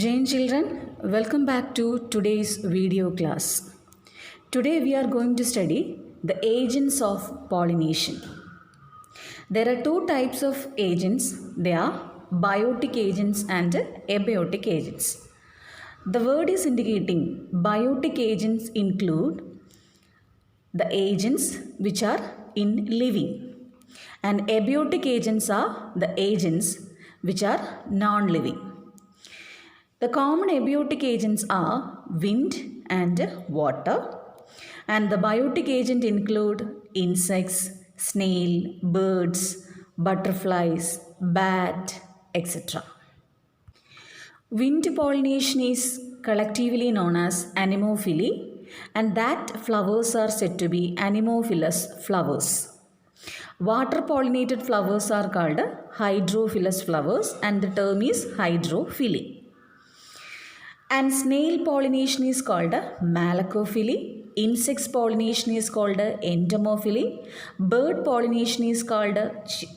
Jain children, welcome back to today's video class. Today we are going to study the agents of pollination. There are two types of agents. They are biotic agents and abiotic agents. The word is indicating biotic agents include the agents which are in living, and abiotic agents are the agents which are non-living. The common abiotic agents are wind and water, and the biotic agent include insects, snail, birds, butterflies, bat, etc. Wind pollination is collectively known as anemophily, and that flowers are said to be anemophilous flowers. Water pollinated flowers are called hydrophilous flowers, and the term is hydrophily. And snail pollination is called malacophily. Insects pollination is called entomophily. Bird pollination is called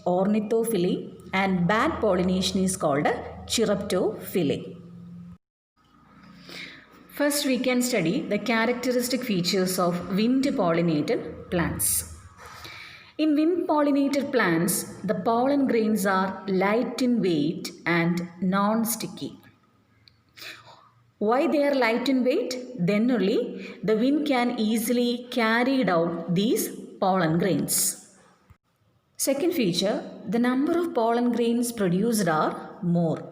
ornithophily. And bat pollination is called chiroptophily. First, we can study the characteristic features of wind pollinated plants. In wind pollinated plants, the pollen grains are light in weight and non-sticky. Why they are light in weight? Then only the wind can easily carry out these pollen grains. Second feature, the number of pollen grains produced are more,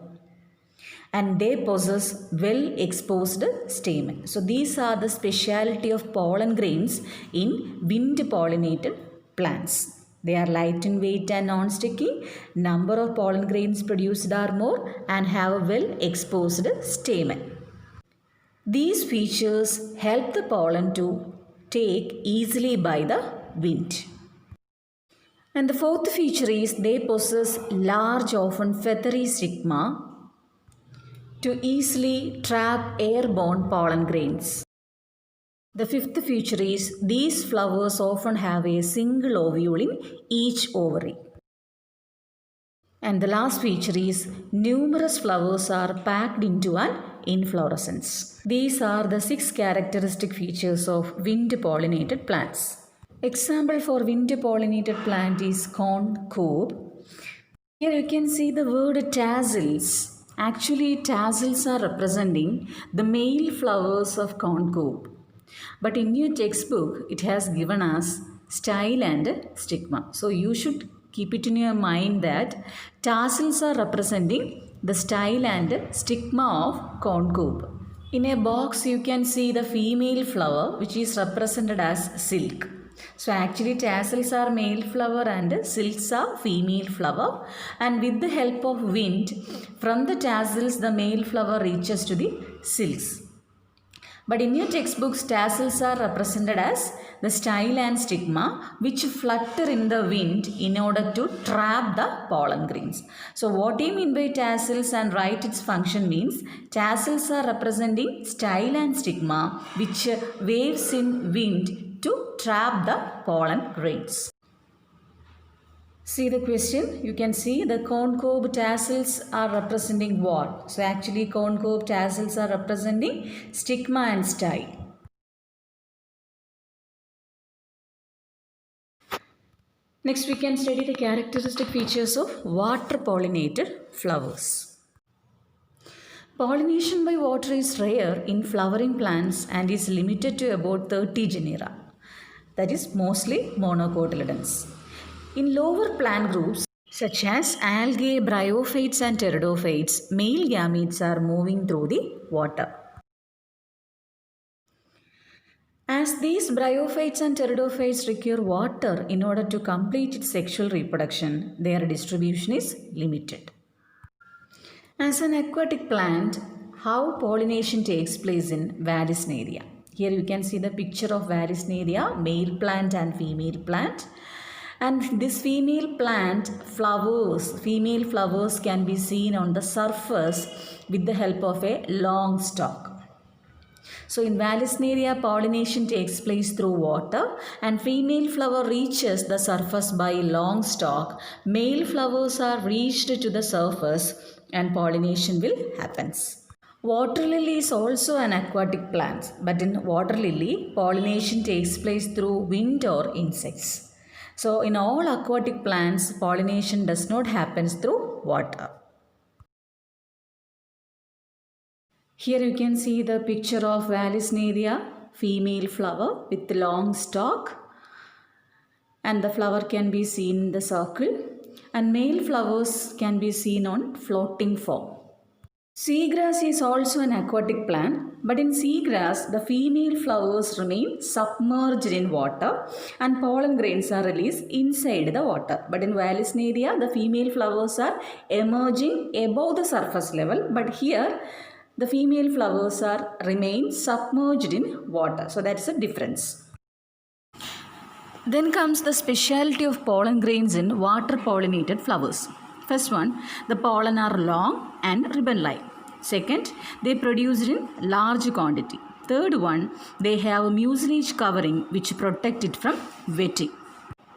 and they possess well exposed stamen. So these are the speciality of pollen grains in wind pollinated plants. They are light in weight and non-sticky. Number of pollen grains produced are more and have a well exposed stamen. These features help the pollen to take easily by the wind. And the fourth feature is they possess large, often feathery stigma to easily trap airborne pollen grains. The fifth feature is these flowers often have a single ovule in each ovary. And the last feature is numerous flowers are packed into an inflorescence. These are the 6 characteristic features of wind pollinated plants. Example for wind pollinated plant is corn cob. Here you can see the word tassels. Actually, tassels are representing the male flowers of corn cob. But in your textbook, it has given us style and stigma. So you should keep it in your mind that tassels are representing the style and stigma of corn cob. In a box, you can see the female flower which is represented as silk. So actually tassels are male flower and silks are female flower, and with the help of wind, from the tassels the male flower reaches to the silks. But in your textbooks, tassels are represented as the style and stigma which flutter in the wind in order to trap the pollen grains. So what do you mean by tassels and write its function means tassels are representing style and stigma which waves in wind to trap the pollen grains. See the question, you can see the corn cob tassels are representing what? So actually corn cob tassels are representing stigma and style. Next we can study the characteristic features of water pollinated flowers. Pollination by water is rare in flowering plants and is limited to about 30 genera. That is mostly monocotyledons. In lower plant groups such as algae, bryophytes and pteridophytes, male gametes are moving through the water. As these bryophytes and pteridophytes require water in order to complete its sexual reproduction, their distribution is limited. As an aquatic plant, how pollination takes place in Vallisneria. Here you can see the picture of Vallisneria, male plant and female plant. And this female plant female flowers can be seen on the surface with the help of a long stalk. So in Vallisneria, pollination takes place through water and female flower reaches the surface by long stalk. Male flowers are reached to the surface and pollination will happen. Water lily is also an aquatic plant, but in water lily, pollination takes place through wind or insects. So in all aquatic plants, pollination does not happen through water. Here you can see the picture of Vallisneria, female flower with long stalk, and the flower can be seen in the circle, and male flowers can be seen on floating form. Seagrass is also an aquatic plant, but in seagrass, the female flowers remain submerged in water and pollen grains are released inside the water. But in Vallisneria, the female flowers are emerging above the surface level, but here the female flowers are remain submerged in water. So that's a difference. Then comes the specialty of pollen grains in water pollinated flowers. First one, the pollen are long and ribbon-like. Second, they produce in large quantity. Third one, they have a mucilage covering which protect it from wetting.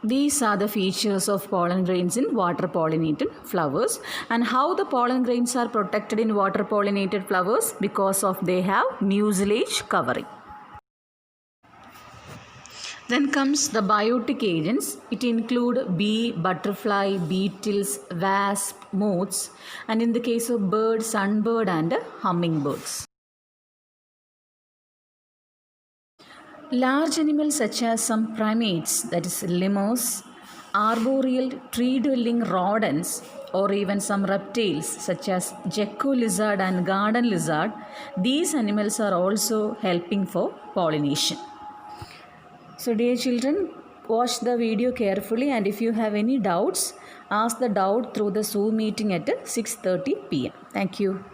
These are the features of pollen grains in water pollinated flowers. And how the pollen grains are protected in water pollinated flowers? Because of they have mucilage covering. Then comes the biotic agents. It include bee, butterfly, beetles, wasp, moths, and in the case of bird, sunbird and hummingbirds. Large animals such as some primates, that is lemurs, arboreal tree-dwelling rodents, or even some reptiles such as gecko lizard and garden lizard, these animals are also helping for pollination. So dear children, watch the video carefully, and if you have any doubts, ask the doubt through the Zoom meeting at 6:30 p.m. Thank you.